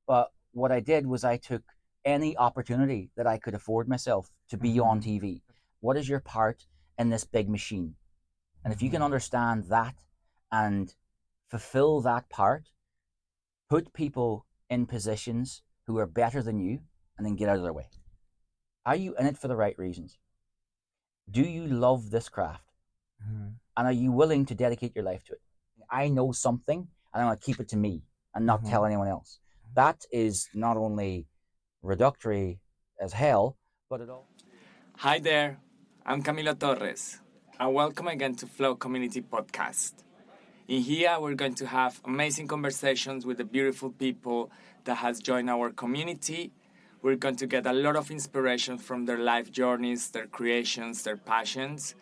But what I did was I took any opportunity that I could afford myself to be on Mm-hmm. TV. What is your part in this big machine? And if you can Mm-hmm. understand that and fulfill that part, put people in positions who are better than you, and then get out of their way. Are you in it for the right reasons? Do you love this craft? Mm-hmm. And are you willing to dedicate your life to it? I know something and I'm going to keep it to me and not Mm-hmm. tell anyone else. That is not only reductory as hell, but it all. Hi there, I'm Camilo Torres, and welcome again to Flow Community Podcast. In here, we're going to have amazing conversations with the beautiful people that has joined our community. We're going to get a lot of inspiration from their life journeys, their creations, their passions,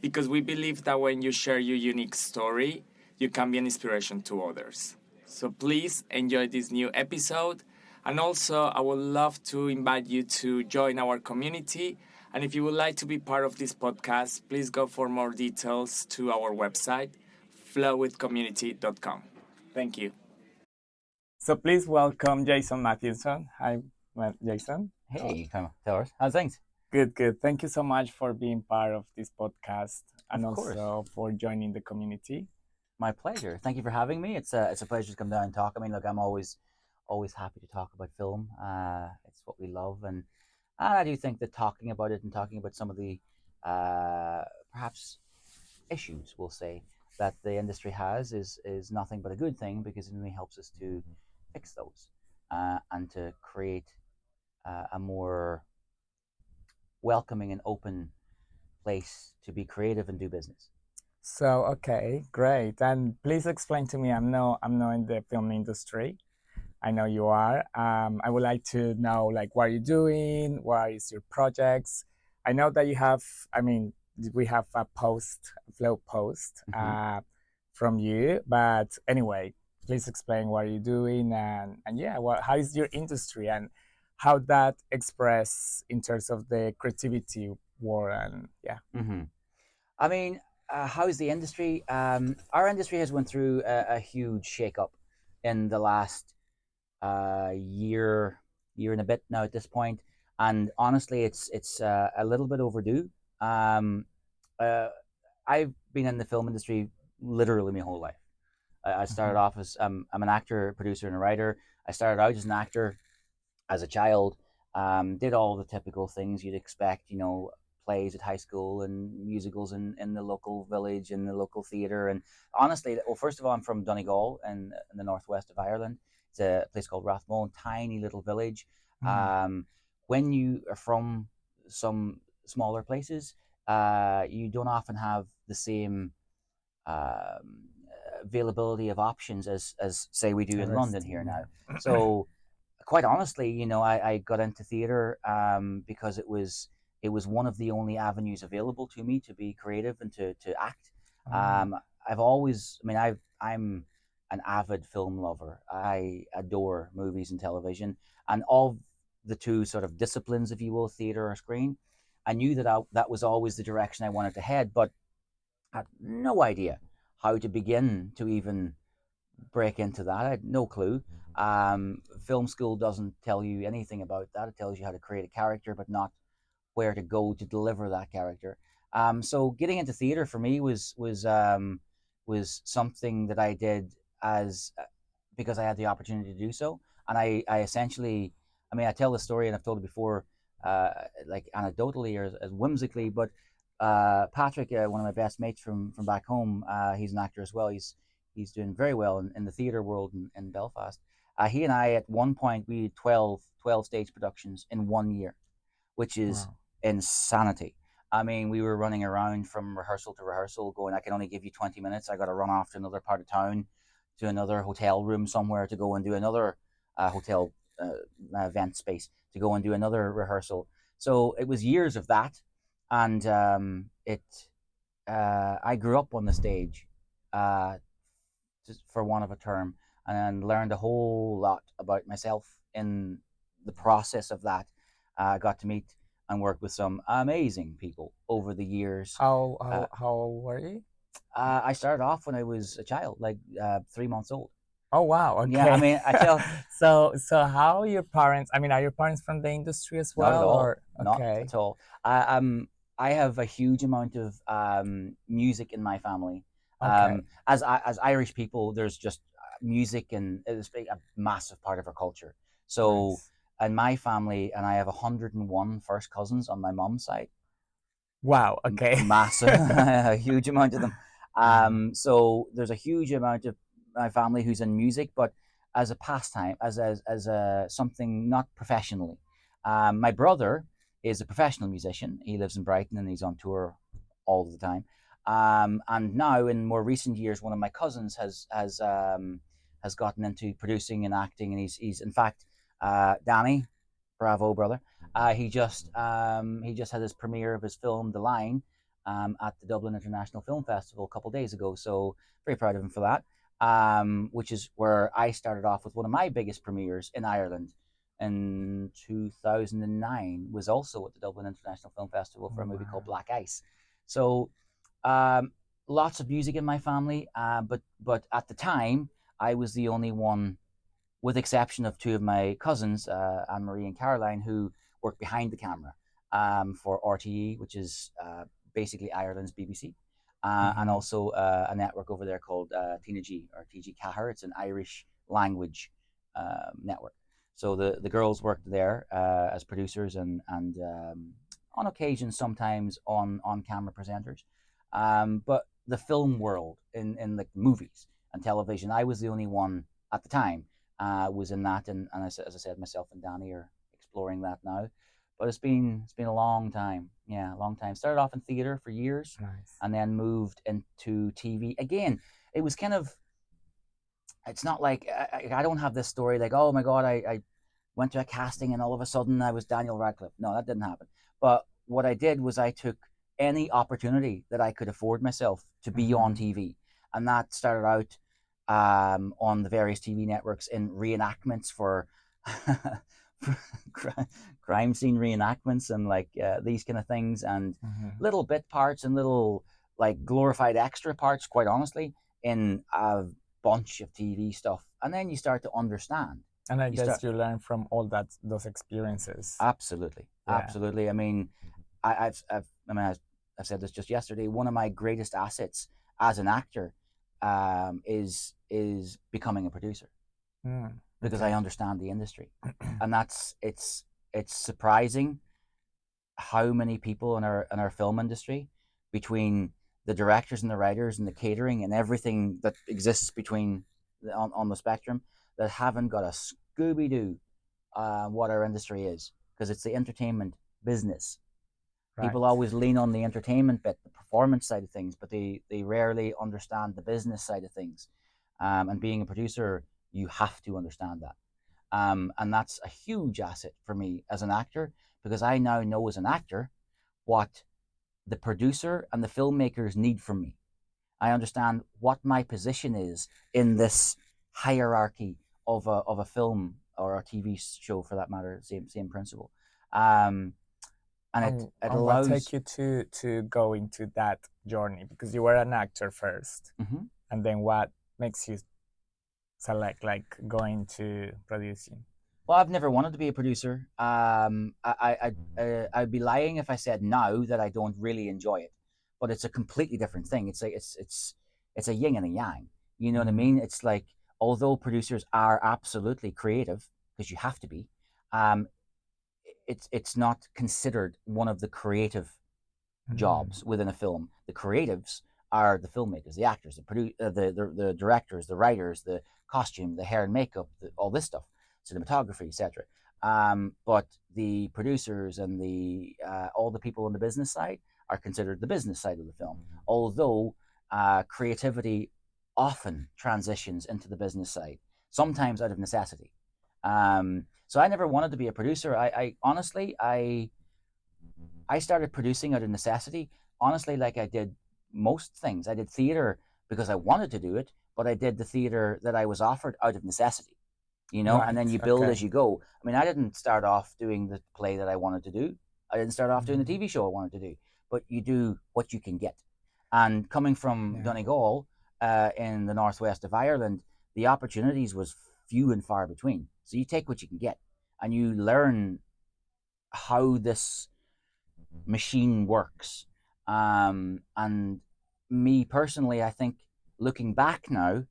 because we believe that when you share your unique story, you can be an inspiration to others. So please enjoy this new episode. And also, I would love to invite you to join our community. And if you would like to be part of this podcast, please go for more details to our website, flowwithcommunity.com. Thank you. So please welcome Jason Matthewson. Hi, Jason. Hey, Torres, how's things? Good, good. Thank you so much for being part of this podcast and Of course. also for joining the community. My pleasure. Thank you for having me. It's a pleasure to come down and talk. I mean, look, I'm always happy to talk about film. It's what we love, and I do think that talking about it and talking about some of the perhaps issues, we'll say, that the industry has is nothing but a good thing because it really helps us to fix those and to create a more welcoming and open place to be creative and do business. So, okay, great. And please explain to me. I'm not in the film industry. I know you are. I would like to know, like, what are you doing? What is your projects? I know that you have. I mean, we have a post, a flow post, from you. But anyway, please explain what are you doing and yeah, how is your industry and how that express in terms of the creativity world and yeah. Mm-hmm. I mean, how's the industry? Our industry has went through a huge shakeup in the last year and a bit now at this point, and honestly, it's a little bit overdue. Um, uh, I've been in the film industry literally my whole life. I started Mhm. off as I'm an actor, producer, and a writer. I started out as an actor as a child. Did all the typical things you'd expect, plays at high school and musicals in the local village and the local theatre. And honestly, well, first of all, I'm from Donegal in the northwest of Ireland. It's a place called Rathmullen, tiny little village. Mhm. Um, when you are from some smaller places, you don't often have the same availability of options as say we do in London here Interesting. now. Yeah. So quite honestly, I got into theater because it was one of the only avenues available to me to be creative and to act. Oh. Um, I've always, I mean, I'm an avid film lover. I adore movies and television, and of the two sort of disciplines, if you will, theater or screen. I knew that was always the direction I wanted to head, but had no idea how to begin to even break into that. I had no clue. Film school doesn't tell you anything about that. It tells you how to create a character, but not where to go to deliver that character. So getting into theater for me was something that I did as because I had the opportunity to do so, and I essentially, I mean, I tell the story and I've told it before, like anecdotally or as whimsically, but Patrick, one of my best mates from back home, he's an actor as well. He's doing very well in the theater world in Belfast. He and I, at one point, we did 12 stage productions in 1 year, which is Wow. insanity. I mean, we were running around from rehearsal to rehearsal, going, I can only give you 20 minutes. I got to run off to another part of town, to another hotel room somewhere to go and do another hotel event space, to go and do another rehearsal. So it was years of that. And I grew up on the stage, uh, just for want of a term, and learned a whole lot about myself in the process of that. I got to meet and work with some amazing people over the years. How Uh, how how old were you? I started off when I was a child, like 3 months old. Oh wow, Yeah, I okay. mean, I tell So how your parents, I mean, are your parents from the industry as not at well all, or not okay. at all. I have a huge amount of music in my family. Okay. As Irish people, there's just music, and it's a massive part of our culture. So, Nice. in my family, and I have 101 first cousins on my mom's side, Wow, okay. massive, a huge amount of them. Uh-huh. So there's a huge amount of my family who's in music, but as a pastime, as a something not professionally. My brother is a professional musician. He lives in Brighton and he's on tour all the time. And now, in more recent years, one of my cousins has gotten into producing and acting, and he's in fact Danny, bravo brother. He just had his premiere of his film The Line at the Dublin International Film Festival a couple of days ago. So very proud of him for that. Which is where I started off with one of my biggest premieres in Ireland in 2009. Was also at the Dublin International Film Festival for a movie called Wow. Black Ice. So um, lots of music in my family, but at the time I was the only one, with exception of two of my cousins, Anne Marie and Caroline, who work behind the camera for RTE, which is basically Ireland's BBC, and Mm-hmm. also a network over there called Tina G or TG Cahir. It's an Irish language network. So the girls worked there as producers and on occasion sometimes on camera presenters. But the film world in like movies and television, I was the only one at the time was in that, and as I said, myself and Danny are exploring that now. But it's been a long time, yeah, a long time. Started off in theater for years, Nice. and then moved into TV. Again, it was kind of. It's not like I don't have this story like, oh my god, I went to a casting and all of a sudden I was Daniel Radcliffe. No, that didn't happen. But what I did was I took any opportunity that I could afford myself to be on Mm-hmm. TV, and that started out on the various TV networks in reenactments for, crime scene reenactments and like these kind of things, and Mm-hmm. little bit parts and little like glorified extra parts. Quite honestly, in a bunch of TV stuff, and then you start to understand. And I You guess start you learn from all those experiences. absolutely, Yeah. absolutely. I mean, I've said this just yesterday. One of my greatest assets as an actor is becoming a producer Mm, because I okay. understand the industry, and it's surprising how many people in our film industry, between the directors and the writers and the catering and everything that exists between on the spectrum, that haven't got a Scooby Doo what our industry is, because it's the entertainment business. Right. People always lean on the entertainment bit, the performance side of things, but they rarely understand the business side of things. And being a producer, you have to understand that. And that's a huge asset for me as an actor, because I now know as an actor what the producer and the filmmakers need from me. I understand what my position is in this hierarchy of a film or a TV show, for that matter. Same principle. Um, and it And what take allows. you to go into that journey? Because you were an actor first, Mhm. and then what makes you select like going to producing? Well, I've never wanted to be a producer. I'd be lying if I said now that I don't really enjoy it, but it's a completely different thing. It's like it's a yin and a yang. You know what I Mm-hmm. mean? It's like, although producers are absolutely creative, because you have to be, um, it's not considered one of the creative Mm. jobs within a film. The creatives are the filmmakers, the actors, the directors, the writers, the costume, the hair and makeup, all this stuff, cinematography, etc. But the producers and the all the people on the business side are considered the business side of the film. Although creativity often transitions into the business side, sometimes out of necessity. So I never wanted to be a producer. I honestly, I started producing out of necessity, honestly, like I did most things. I did theater because I wanted to do it, but I did the theater that I was offered out of necessity, and then Right. you build as Okay. you go. I mean, I didn't start off doing the play that I wanted to do. I didn't start off doing the Mm-hmm. TV show I wanted to do, but you do what you can get. And coming from Yeah. Donegal in the northwest of Ireland, the opportunities was few and far between. So you take what you can get, and you learn how this machine works. And me personally, I think looking back now,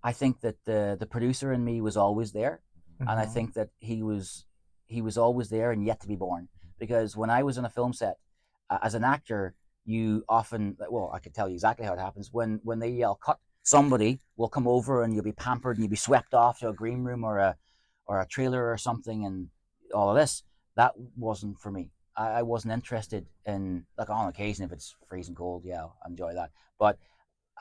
I think that the producer in me was always there, and I Mm-hmm. think that he was always there and yet to be born. Because when I was on a film set, as an actor, you often, well, I could tell you exactly how it happens. When they yell cut, somebody will come over and you'll be pampered and you'll be swept off to a green room or a trailer or something, and all of this. That wasn't for me. I wasn't interested in, like, on occasion if it's freezing cold, yeah, I'll enjoy that. But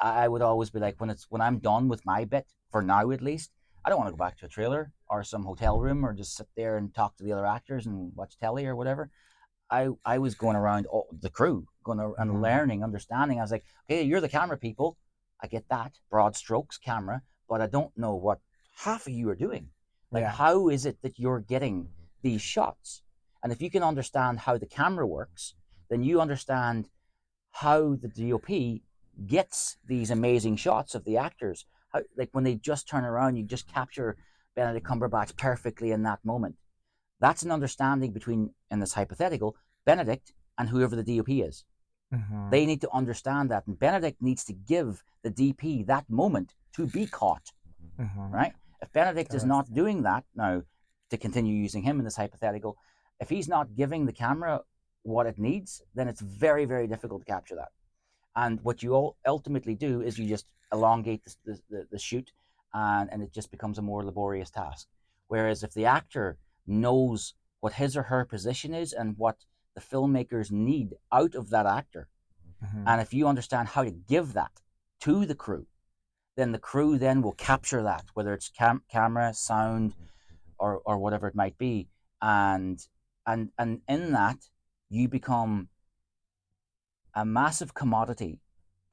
I would always be like, when I'm done with my bit for now at least, I don't want to go back to a trailer or some hotel room or just sit there and talk to the other actors and watch telly or whatever. I was going around all, the crew, and Mm-hmm. learning, understanding. I was like, okay, you're the camera people. I get that broad strokes camera, but I don't know what half of you are doing. Like, Yeah. how is it that you're getting these shots? And if you can understand how the camera works, then you understand how the DOP gets these amazing shots of the actors. How, like when they just turn around, you just capture Benedict Cumberbatch perfectly in that moment. That's an understanding between, in this hypothetical, Benedict and whoever the DOP is. Mm-hmm. They need to understand that, and Benedict needs to give the DP that moment to be caught, Mm-hmm. right? If Benedict is not Interesting. doing that now, to continue using him in this hypothetical, if he's not giving the camera what it needs, then it's very, very difficult to capture that. And what you ultimately do is you just elongate the shoot, and it just becomes a more laborious task. Whereas if the actor knows what his or her position is and what the filmmakers need out of that actor, Mm-hmm. and if you understand how to give that to the crew, then the crew then will capture that, whether it's camera, sound, or whatever it might be, and and in that you become a massive commodity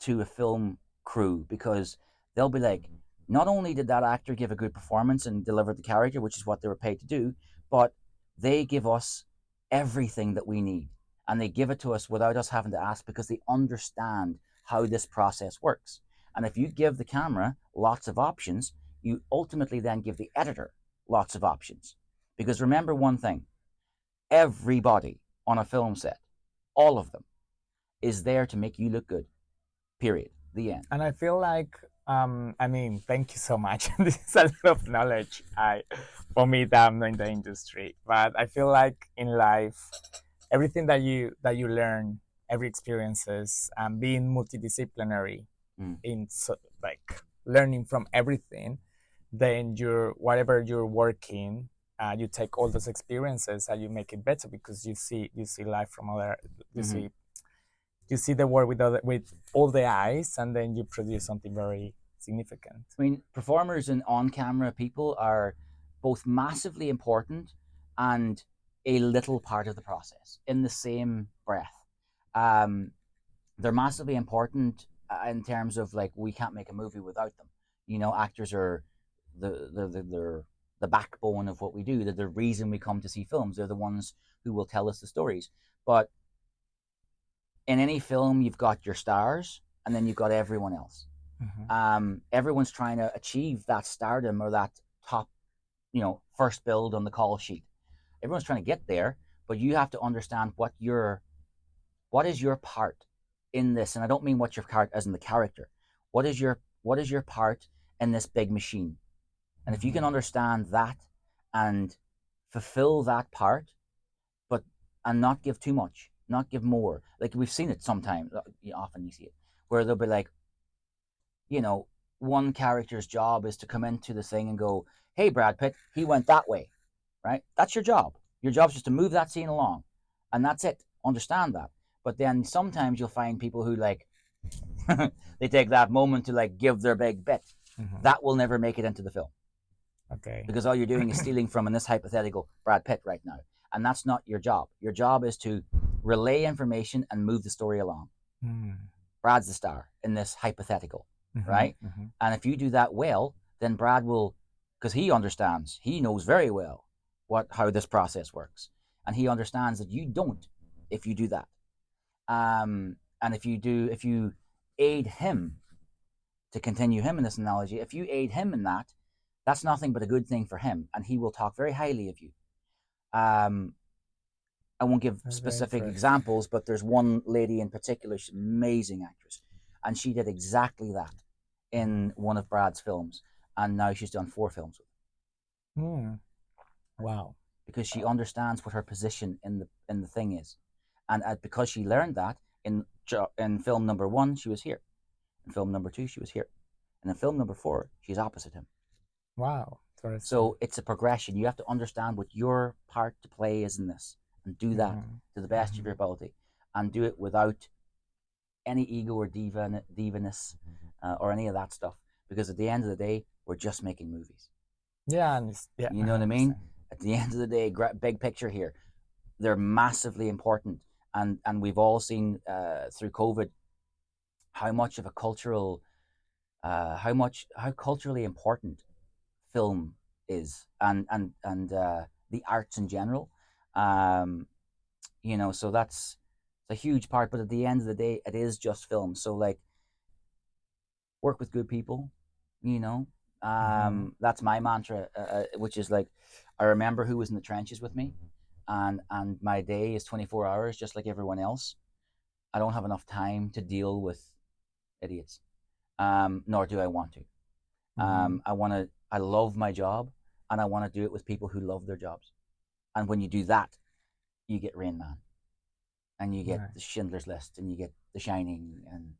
to a film crew, because they'll be like, not only did that actor give a good performance and deliver the character, which is what they were paid to do, but they give us everything that we need. And they give it to us without us having to ask, because they understand how this process works. And if you give the camera lots of options, you ultimately then give the editor lots of options. Because remember one thing, everybody on a film set, all of them, is there to make you look good. Period. The end. And I feel like, I mean, thank you so much. This is a lot of knowledge. For me, that I'm not in the industry, but I feel like in life, everything that you learn, every experiences, being multidisciplinary Mm. in like learning from everything, then you're whatever you're working, you take all those experiences and you make it better because you see life from other, you Mm-hmm. see you see the world with all the eyes, and then you produce something very significant. I mean, performers and on-camera people are both massively important and a little part of the process in the same breath. Um, they're massively important in terms of, like, we can't make a movie without them. You know, actors are they're the backbone of what we do. They're the reason we come to see films. They're the ones who will tell us the stories. But in any film, you've got your stars, and then you've got everyone else. Mm-hmm. Everyone's trying to achieve that stardom or that top, first build on the call sheet. Everyone's trying to get there, but you have to understand what is your part in this. And I don't mean what your part as in the character. What is your part in this big machine? And if you can Mm-hmm. understand that and fulfill that part, but and not give too much, not give more. Like, we've seen it sometimes. Often you see it where they'll be like, you know, one character's job is to come into the thing and go, "Hey, Brad Pitt, he went that way," right? That's your job. Your job's just to move that scene along, and that's it. Understand that. But then sometimes you'll find people who, like, they take that moment to, like, give their big bit. Mm-hmm. That will never make it into the film, Okay. because all you're doing is stealing from, in this hypothetical, Brad Pitt right now, and that's not your job. Your job is to relay information and move the story along. Mm. Brad's the star in this hypothetical, Mm-hmm. right? Mm-hmm. And if you do that well, then Brad will, because he understands, he knows very well how this process works, and he understands that you don't if you do that. And if you aid him to continue him in this analogy, if you aid him in that, that's nothing but a good thing for him, and he will talk very highly of you. Um, I won't give That's very specific interesting. examples, but there's one lady in particular, she's an amazing actress, and she did exactly that in one of Brad's films, and now she's done 4 films with him Hmm. Wow. because she understands what her position in the thing is, and because she learned that in film number 1, she was here. In film number 2, she was here, and in film number 4, she's opposite him. Wow. Interesting. So it's a progression. You have to understand what your part to play is in this, and do that Mm-hmm. to the best of Mm-hmm. your ability, and do it without any ego or divaness or any of that stuff. Because at the end of the day, we're just making movies. Yeah, and yeah, You know what I mean? 100%. At the end of the day, big picture here, they're massively important, and we've all seen through COVID how much of a cultural, how culturally important film is, and the arts in general. Um, so that's a huge part. But at the end of the day, it is just film. So like, work with good people. You know, Mm-hmm. that's my mantra, which is like, I remember who was in the trenches with me, and my day is 24 hours, just like everyone else. I don't have enough time to deal with idiots, nor do I want to. Mm-hmm. I love my job, and I want to do it with people who love their jobs. And when you do that, you get Rain Man, and you get the Nice. Schindler's List, and you get The Shining, and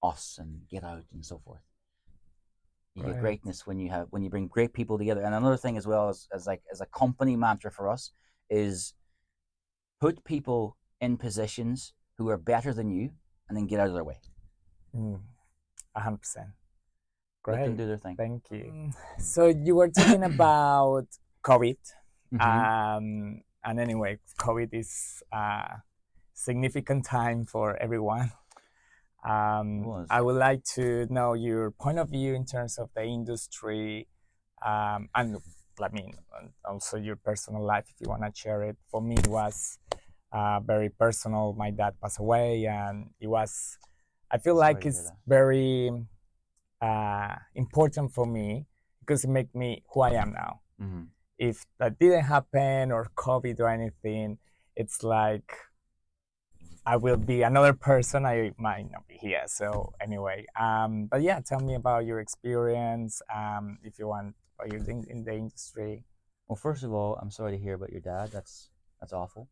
Us, and Get Out, and so forth. You get Great. greatness when you bring great people together. And another thing as well, as a company mantra for us, is put people in positions who are better than you, and then get out of their way. 100%. Let them Great. do their thing. Thank you. So you were talking about COVID. Mm-hmm. And anyway, COVID is a significant time for everyone. It was. I would like to know your point of view in terms of the industry, and I mean, also your personal life if you want to share it. For me, it was very personal. My dad passed away, and it was. I feel Sorry like to hear it's that. very important for me because it made me who I am now. Mm-hmm. If that didn't happen or COVID or anything, it's like I will be another person. I might not be here. So anyway, but yeah, tell me about your experience. If you want, what you're doing in the industry. Well, first of all, I'm sorry to hear about your dad. That's awful.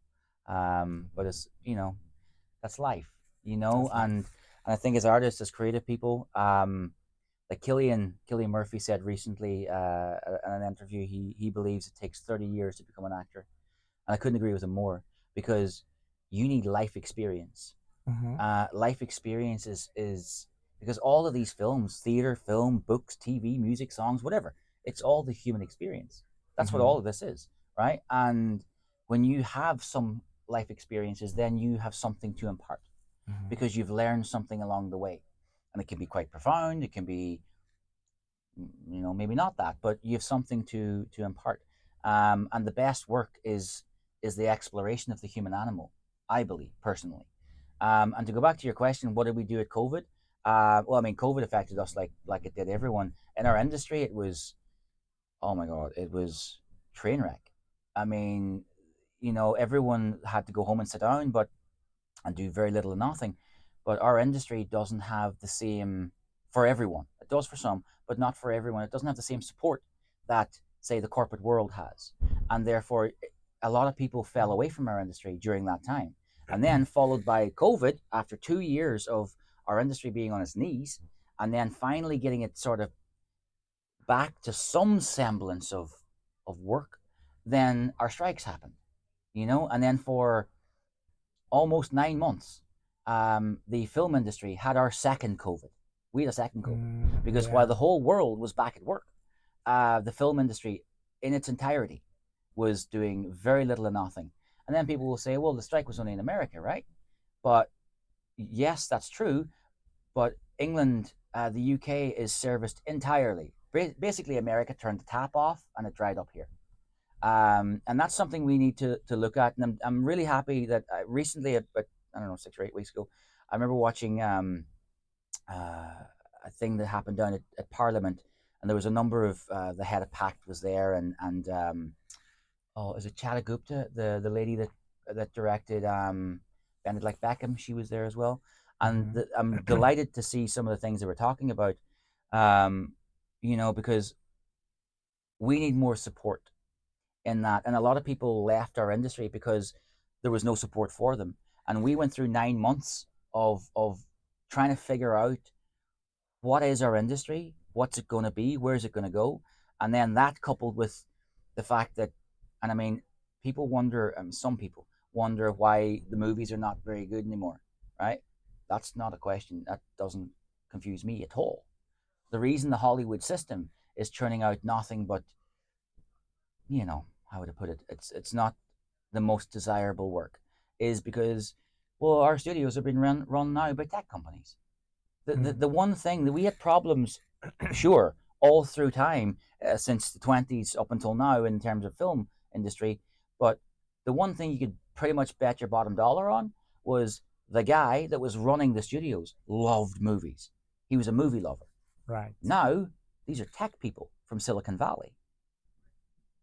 But it's, that's life, That's and I think as artists, as creative people, like Killian Murphy said recently in an interview, he believes it takes 30 years to become an actor, and I couldn't agree with him more, because you need life experience. mm-hmm. Life experience is because all of these films, theater, film, books, TV, music, songs, whatever, it's all the human experience. That's what Mm-hmm. all of this is, right? And when you have some life experiences, then you have something to impart, Mm-hmm. because you've learned something along the way, and it can be quite profound. It can be, maybe not that, but you have something to impart. And the best work is the exploration of the human animal, I believe personally. And to go back to your question, what did we do at COVID? Well, I mean, COVID affected us like it did everyone in our industry. It was, oh my god, it was train wreck. I mean, everyone had to go home and sit down, but and do very little or nothing. But our industry doesn't have the same for everyone. It does for some, but not for everyone. It doesn't have the same support that, say, the corporate world has. And therefore, a lot of people fell away from our industry during that time. And then, followed by COVID, after 2 years of our industry being on its knees, and then finally getting it sort of back to some semblance of work, then our strikes happened, and then for almost 9 months, the film industry had our second COVID. We had a second COVID, because while Yeah. the whole world was back at work, the film industry in its entirety was doing very little or nothing. And then people will say, well, the strike was only in America, right? But yes, that's true. But England, the UK is serviced entirely. Basically, America turned the tap off and it dried up here. And that's something we need to look at. And I'm really happy that recently, but I don't know, 6 or 8 weeks ago, I remember watching uh, thing that happened down at Parliament, and there was a number of the head of PACT was there, and oh, is it Chada Gupta, the lady that directed Bend It Like Beckham? She was there as well, and Mm-hmm. I'm delighted to see some of the things they were talking about. Um, because we need more support in that, and a lot of people left our industry because there was no support for them, and we went through 9 months of trying to figure out what is our industry, what's it going to be, where's it going to go, and then that coupled with the fact that, and I mean, people wonder, some people wonder why the movies are not very good anymore, right? That's not a question that doesn't confuse me at all. The reason the Hollywood system is churning out nothing but, how would I put it? It's not the most desirable work, is because, well, our studios have been run now by tech companies. The one thing that we had problems, sure, all through time, since the 20s up until now in terms of film industry, but the one thing you could pretty much bet your bottom dollar on was the guy that was running the studios loved movies. He was a movie lover. Right. Now these are tech people from Silicon Valley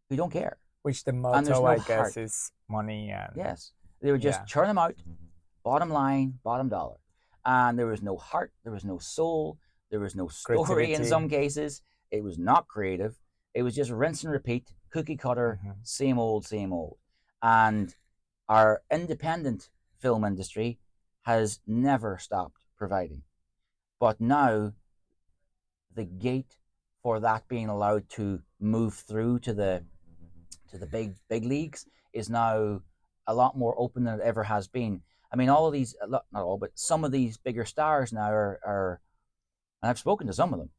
who don't care, Which the and there's motto, no I heart. guess, is money and Yes, they were just yeah. churn them out, bottom line, bottom dollar, and there was no heart, there was no soul, there was no story in Creativity. some cases. It was not creative. It was just rinse and repeat, cookie cutter, same old, same old. And our independent film industry has never stopped providing. But now the gate for that being allowed to move through to the big leagues is now a lot more open than it ever has been. I mean, all of these, not all, but some of these bigger stars now are and I've spoken to some of them.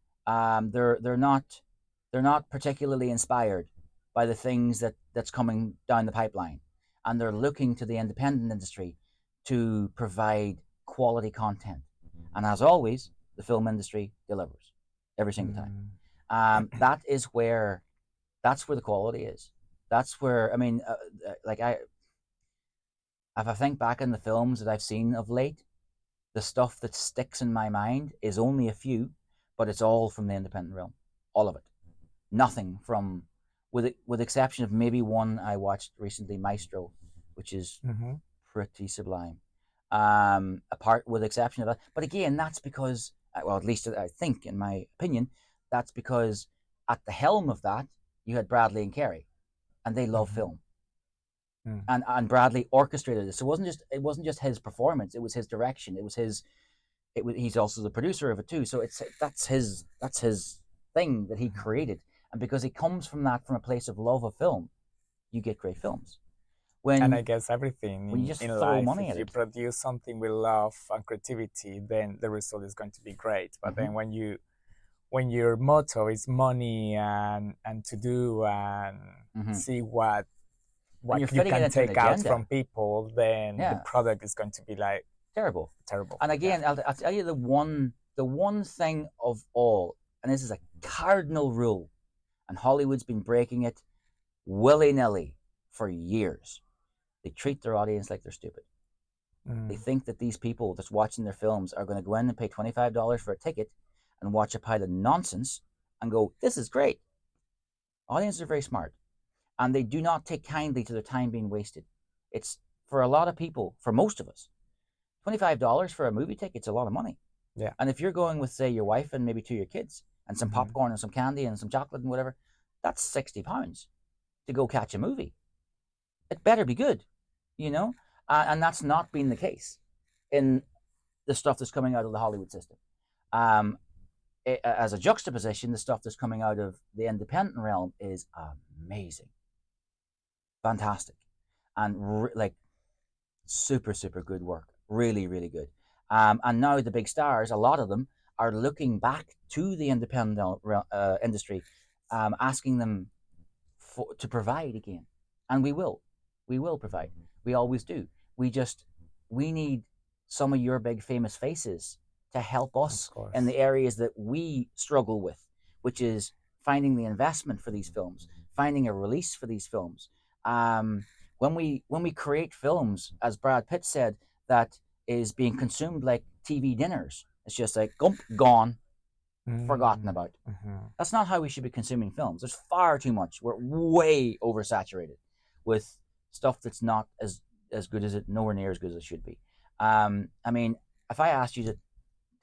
They're not particularly inspired by the things that's coming down the pipeline, and they're looking to the independent industry to provide quality content. And as always, the film industry delivers every single time. That's where the quality is. That's where, I mean, like if I think back on the films that I've seen of late, the stuff that sticks in my mind is only a few, but it's all from the independent realm, all of it. Nothing from, with exception of maybe one I watched recently, Maestro, which is pretty sublime. Apart with exception of that, but again, that's because, well, at least I think, in my opinion, that's because at the helm of that you had Bradley and Carey, and they love film. And Bradley orchestrated this. So it wasn't just his performance; it was his direction. It was his. He's also the producer of it too. So that's his thing that he created. And because he comes from a place of love of film, you get great films. And I guess everything when you just in throw life, money if at you it, produce something with love and creativity, then the result is going to be great. But then when your motto is money and to do and see what you can take out from people, then the product is going to be like terrible. Terrible. And again, I'll tell you the one thing of all, and this is a cardinal rule, and Hollywood's been breaking it willy-nilly for years. They treat their audience like they're stupid. They think that these people that's watching their films are going to go in and pay $25 for a ticket and watch a pile of nonsense and go, this is great. Audiences are very smart, and they do not take kindly to their time being wasted. It's, for a lot of people, for most of us, $25 for a movie ticket's a lot of money. Yeah. And if you're going with, say, your wife and maybe two of your kids and some popcorn and some candy and some chocolate and whatever, that's £60 to go catch a movie. It better be good, and that's not been the case in the stuff that's coming out of the Hollywood system. As a juxtaposition, the stuff that's coming out of the independent realm is amazing, fantastic, and like super, super good work. Really, really good. And now the big stars, a lot of them, are looking back to the independent industry, asking them to provide again. And we will provide. We always do. We need some of your big famous faces to help us in the areas that we struggle with, which is finding the investment for these films, finding a release for these films. When we create films, as Brad Pitt said, that is being consumed like TV dinners, it's just like, gump, gone. forgotten Mm, about. mhm. That's not how we should be consuming films. There's far too much. We're way oversaturated with stuff that's not as good as it, nowhere near as good as it should be. I mean, if I asked you to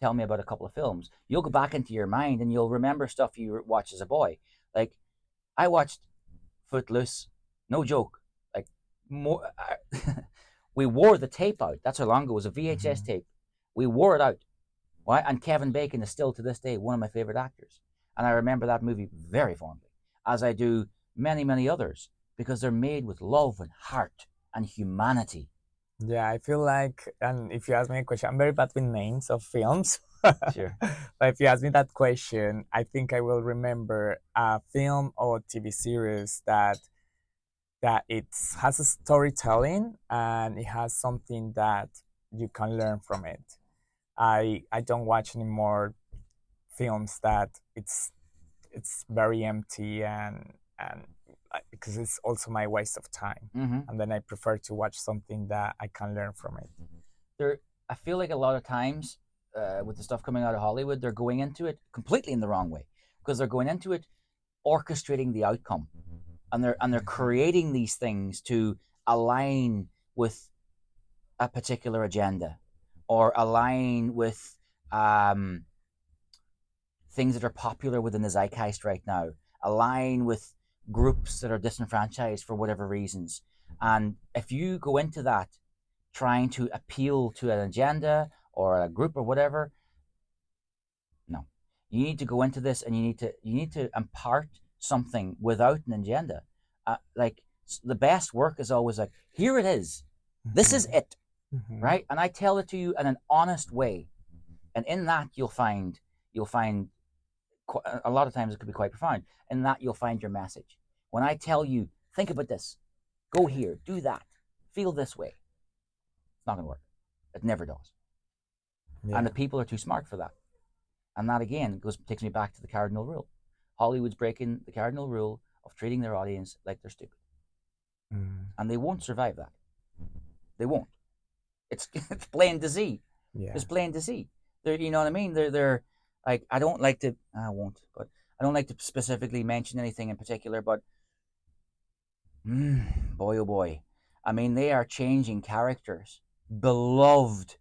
tell me about a couple of films, you'll go back into your mind and you'll remember stuff you watched as a boy. Like I watched Footloose, no joke. Like more, we wore the tape out. That's how long ago it was, a VHS Mhm. tape. We wore it out. Right? And Kevin Bacon is still to this day one of my favorite actors. And I remember that movie very fondly, as I do many, many others, because they're made with love and heart and humanity. Yeah, I feel like, and if you ask me a question, I'm very bad with names of films. Sure. But if you ask me that question, I think I will remember a film or TV series that it has a storytelling and it has something that you can learn from it. I don't watch anymore films that it's very empty and because it's also my waste of time. Mm-hmm. And then I prefer to watch something that I can learn from it. There, I feel like a lot of times with the stuff coming out of Hollywood, they're going into it completely in the wrong way, because they're going into it orchestrating the outcome, and they're creating these things to align with a particular agenda, or align with um, things that are popular within the zeitgeist right now, align with groups that are disenfranchised for whatever reasons. And if you go into that trying to appeal to an agenda or a group or whatever, no. You need to go into this and you need to impart something without an agenda. Like the best work is always like, here it is. This is Mhm. it, Mhm. right? And I tell it to you in an honest way. And in that you'll find a lot of times it could be quite profound. In that you'll find your message. When I tell you, think about this, go here, do that, feel this way, it's not going to work. It never does. And Yeah. the people are too smart for that. And that again takes me back to the cardinal rule. Hollywood's breaking the cardinal rule of treating their audience like they're stupid, Mm. and they won't survive that. They won't. It's plain to see. Yeah. It's plain to see. They're, you know what I mean. They're like, I don't like to. I won't, but I don't like to specifically mention anything in particular. But boy, oh boy, I mean, they are changing characters, beloved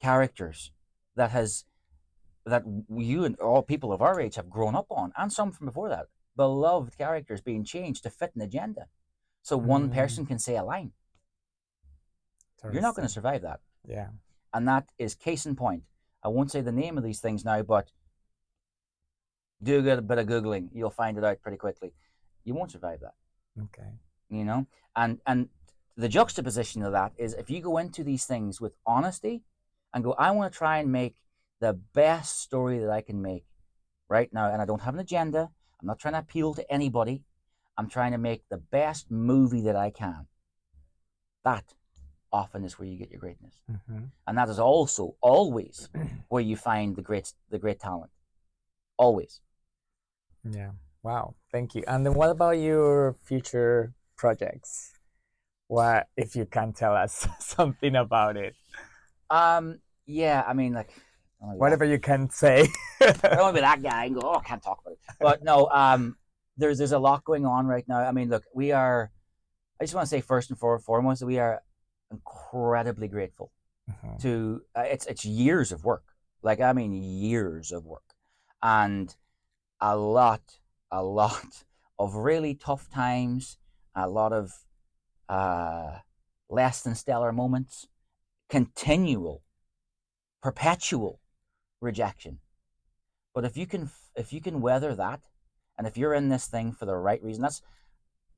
characters that has that you and all people of our age have grown up on, and some from before that. Beloved characters being changed to fit an agenda, so one Mm. person can say a line. You're not going to Interesting. survive that, Yeah. and that is case in point. I won't say the name of these things now, but do a bit of googling. You'll find it out pretty quickly. You won't survive that, Okay. you know. And the juxtaposition of that is if you go into these things with honesty and go, I want to try and make the best story that I can make right now, and I don't have an agenda. I'm not trying to appeal to anybody. I'm trying to make the best movie that I can. That often is where you get your greatness, Mm-hmm. and that is also always where you find the great talent. Always. Yeah. Wow. Thank you. And then what about your future projects? What if you can tell us something about it? Yeah. I mean, like, I don't Whatever you can say. want to be that guy and go, oh, I can't talk about it. But no, there's a lot going on right now. I mean, look, we are. I just want to say first and foremost that we are incredibly grateful Mhm. to. It's years of work. Like I mean, years of work, and a lot, a lot of really tough times, a lot of uh, less than stellar moments, continual, perpetual rejection. But if you can weather that, and if you're in this thing for the right reason, that's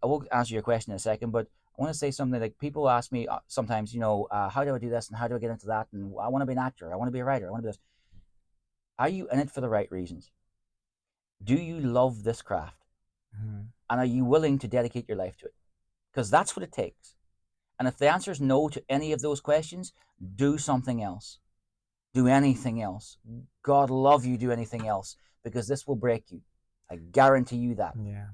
I will answer your question in a second, but I want to say something like people ask me sometimes, how do I do this and how do I get into that? And I want to be an actor, I want to be a writer, I want to be this. Are you in it for the right reasons? Do you love this craft? Mhm. And are you willing to dedicate your life to it? Because that's what it takes. And if the answer is no to any of those questions, do something else. Do anything else. God love you, do anything else, because this will break you. I guarantee you that. Yeah.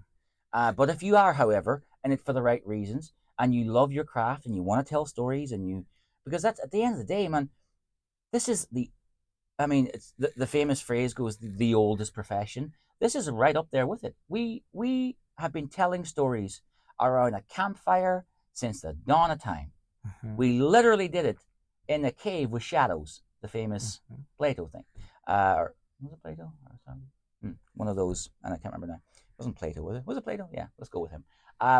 But if you are, however, in it for the right reasons, and you love your craft and you want to tell stories, because that's at the end of the day, man, this is I mean, it's the famous phrase goes, the oldest profession. This is right up there with it. We have been telling stories around a campfire since the dawn of time. Mhm, We literally did it in a cave with shadows, the famous mhm. Plato thing. Or, was it Plato? Or something? One of those, and I can't remember now. It wasn't Plato, was it? Was it Plato? Yeah, let's go with him.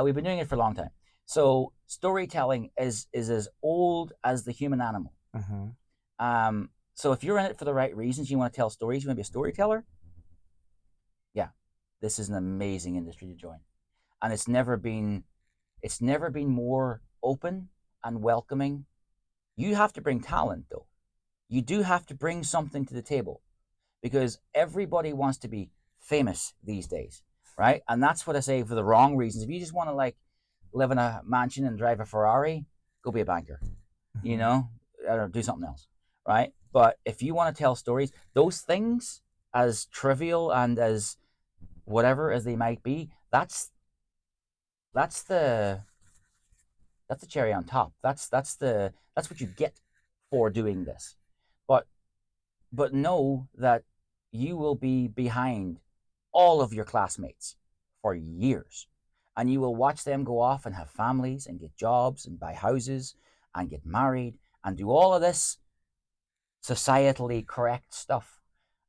We've been doing it for a long time. So storytelling is as old as the human animal. Mhm. So if you're in it for the right reasons, you want to tell stories, you want to be a storyteller, yeah, this is an amazing industry to join. And it's never been more open and welcoming. You have to bring talent though. You do have to bring something to the table because everybody wants to be famous these days, right? And that's what I say for the wrong reasons. If you just want to like live in a mansion and drive a Ferrari, go be a banker, you Mhm. know, or do something else, right? But if you want to tell stories, those things, as trivial and as whatever as they might be, that's the that's the cherry on top. That's what you get for doing this. But know that you will be behind all of your classmates for years. And you will watch them go off and have families and get jobs and buy houses and get married and do all of this societally correct stuff.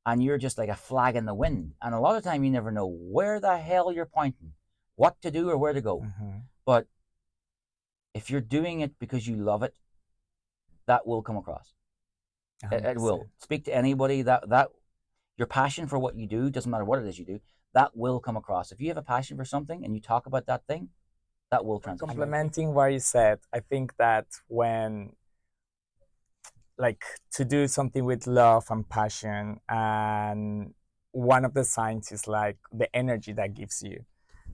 And you're just like a flag in the wind. And a lot of time you never know where the hell you're pointing, what to do or where to go. Mhm. But if you're doing it because you love it, that will come across. It will. 100%. Speak to anybody that your passion for what you do, doesn't matter what it is you do, that will come across. If you have a passion for something and you talk about that thing, that will transition. Complementing what you said, I think that when, like, to do something with love and passion, and one of the signs is like the energy that gives you,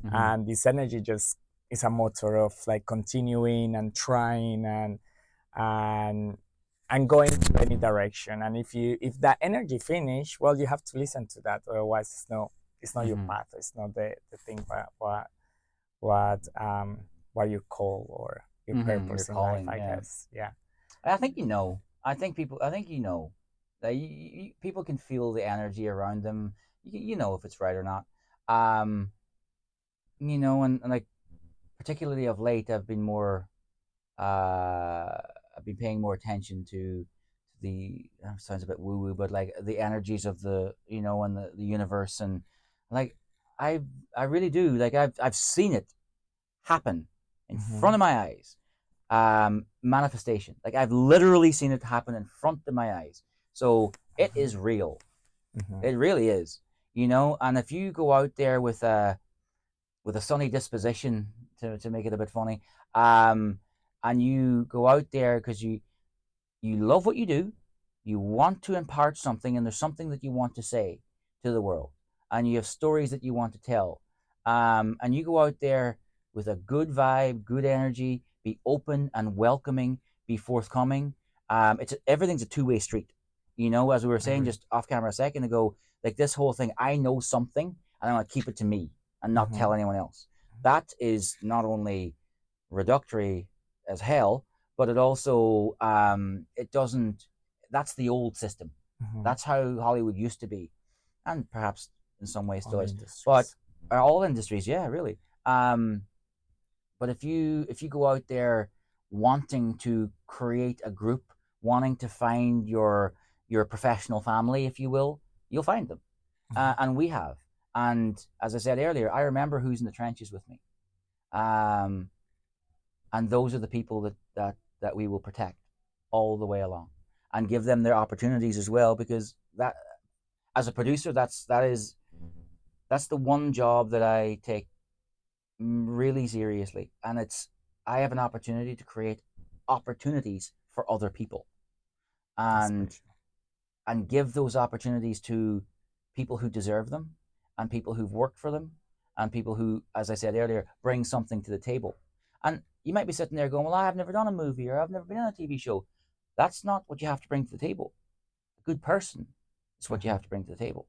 Mm-hmm. and this energy just is a motor of like continuing and trying and and going to any direction. And if that energy finish, well, you have to listen to that, otherwise it's not your Mm-hmm. path, it's not the thing what you call or your Mm-hmm. Your purpose in life, calling, I yeah. guess. Yeah. I think you know. I think you know that people can feel the energy around them. You know if it's right or not. Um, and like particularly of late, I've been paying more attention to the sounds a bit woo woo, but like the energies of and the universe and like I I really do like I've seen it happen in Mm-hmm. front of my eyes. Manifestation, like I've literally seen it happen in front of my eyes. So it is real. Mm-hmm. It really is. And if you go out there with a sunny disposition to make it a bit funny, um, and you go out there because you love what you do, you want to impart something, and there's something that you want to say to the world, and you have stories that you want to tell, and you go out there with a good vibe, good energy, be open and welcoming, be forthcoming. It's everything's a two-way street. As we were saying Agree. just off camera a second ago, like this whole thing, I know something, and I want to keep it to me and not Mm-hmm. tell anyone else. That is not only reductory as hell, but it also it doesn't. That's the old system. Mm-hmm. That's how Hollywood used to be, and perhaps in some ways still All is. But industries. all industries, yeah, really. But if you go out there wanting to create a group, wanting to find your professional family, if you will, you'll find them, Mm-hmm. and we have. And as I said earlier, I remember who's in the trenches with me. Um, and those are the people that we will protect all the way along and give them their opportunities as well, because that, as a producer, that's the one job that I take really seriously, and it's I have an opportunity to create opportunities for other people That's and special. give those opportunities to people who deserve them and people who've worked for them and people who, as I said earlier, bring something to the table. And you might be sitting there going, well, I've never done a movie or I've never been on a TV show. That's not what you have to bring to the table. A good person is what you Mm-hmm. have to bring to the table.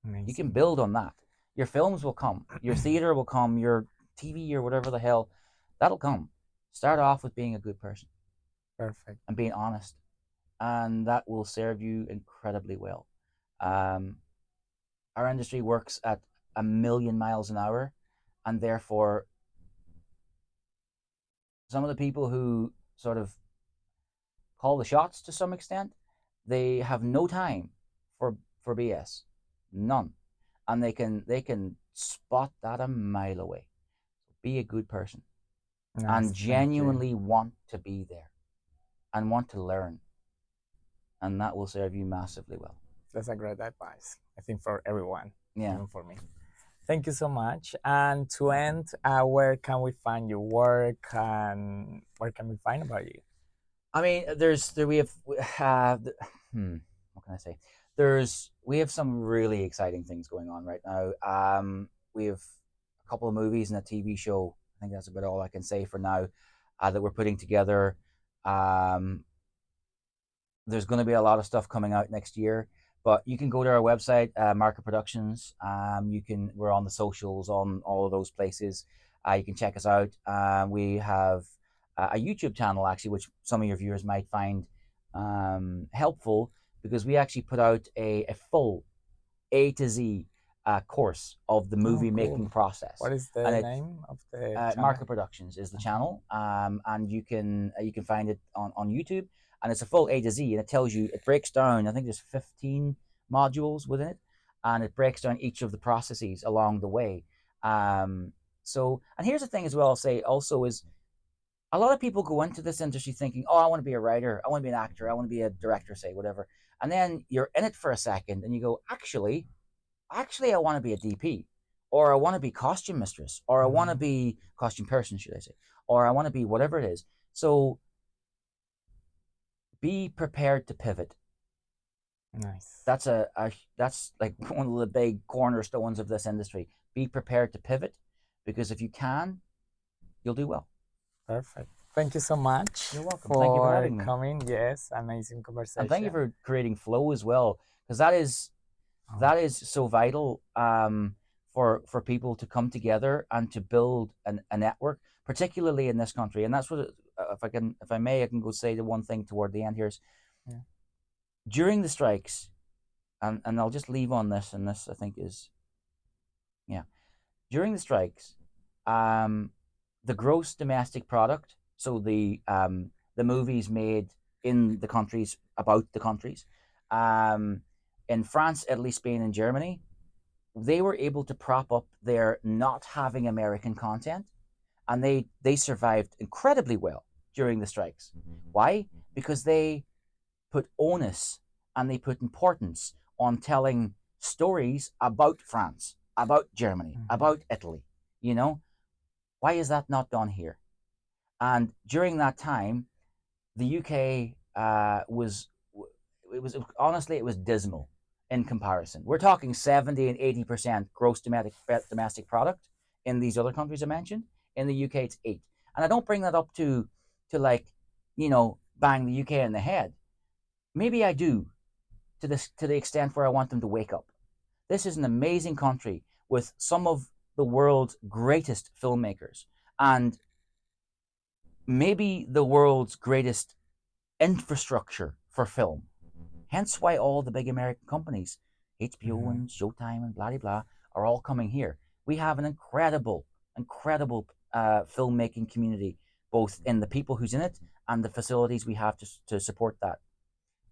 You can Amazing. build on that. Your films will come, your theater will come, your TV or whatever the hell, that'll come. Start off with being a good person Perfect. and being honest. and that will serve you incredibly well. Um, our industry works at a million miles an hour, and therefore, some of the people who sort of call the shots to some extent, they have no time for BS, none, and they can spot that a mile away. Be a good person and Nice, thank you. genuinely want to be there and want to learn, and that will serve you massively well. That's a great advice, I think, for everyone, Yeah. even for me. Thank you so much. And to end, where can we find your work and where can we find about you? I mean, we have what can I say? We have some really exciting things going on right now. We have a couple of movies and a TV show. I think that's about all I can say for now. That we're putting together. Um, there's going to be a lot of stuff coming out next year, but you can go to our website, Market Productions. We're on the socials, on all of those places. You can check us out. We have a YouTube channel actually, which some of your viewers might find helpful, because we actually put out a full A to Z course of the Oh, movie making cool. process, What is and the it name of the channel? Market Productions is the channel, and you can find it on YouTube, and it's a full A to Z, and it breaks down. I think there's 15 modules within it, and it breaks down each of the processes along the way. And here's the thing as well. I'll say also is, a lot of people go into this industry thinking, oh, I want to be a writer, I want to be an actor, I want to be a director, say whatever, and then you're in it for a second, and you go, actually I want to be a DP, or I want to be costume mistress, or I want to be costume person, should I say, or I want to be whatever it is. So be prepared to pivot. Nice. That's like one of the big cornerstones of this industry. Be prepared to pivot, because if you can, you'll do well. Perfect. Thank you so much. You're welcome. Thank you for for having me. coming. Yes, amazing conversation. And thank you for creating flow as well, because that is so vital, for people to come together and to build a network, particularly in this country. And that's what, if I may, I can go say the one thing toward the end here is, Yeah. during the strikes, and I'll just leave on this, and this I think is, yeah, during the strikes, the gross domestic product, so the movies made in the countries, about the countries, in France, Italy, Spain, and Germany, they were able to prop up their not having American content, and they survived incredibly well during the strikes. Why? Because they put onus and they put importance on telling stories about France, about Germany, about Italy. You know, why is that not done here? And during that time, the UK was, honestly, it was dismal in comparison. We're talking 70 and 80% gross domestic product in these other countries I mentioned. In the UK, it's 8. And I don't bring that up to like, bang the UK in the head. Maybe I do, to the extent where I want them to wake up. This is an amazing country with some of the world's greatest filmmakers, and maybe the world's greatest infrastructure for film. Hence why all the big American companies, HBO and Showtime and blah, blah, blah, are all coming here. We have an incredible filmmaking community, both in the people who's in it and the facilities we have to support that.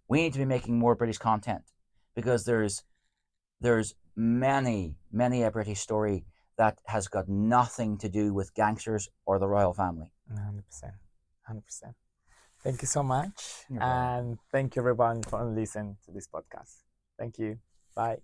We need to be making more British content, because there's many a British story that has got nothing to do with gangsters or the royal family. 100%. 100%. Thank you so much. And thank you everyone for listening to this podcast. Thank you. Bye.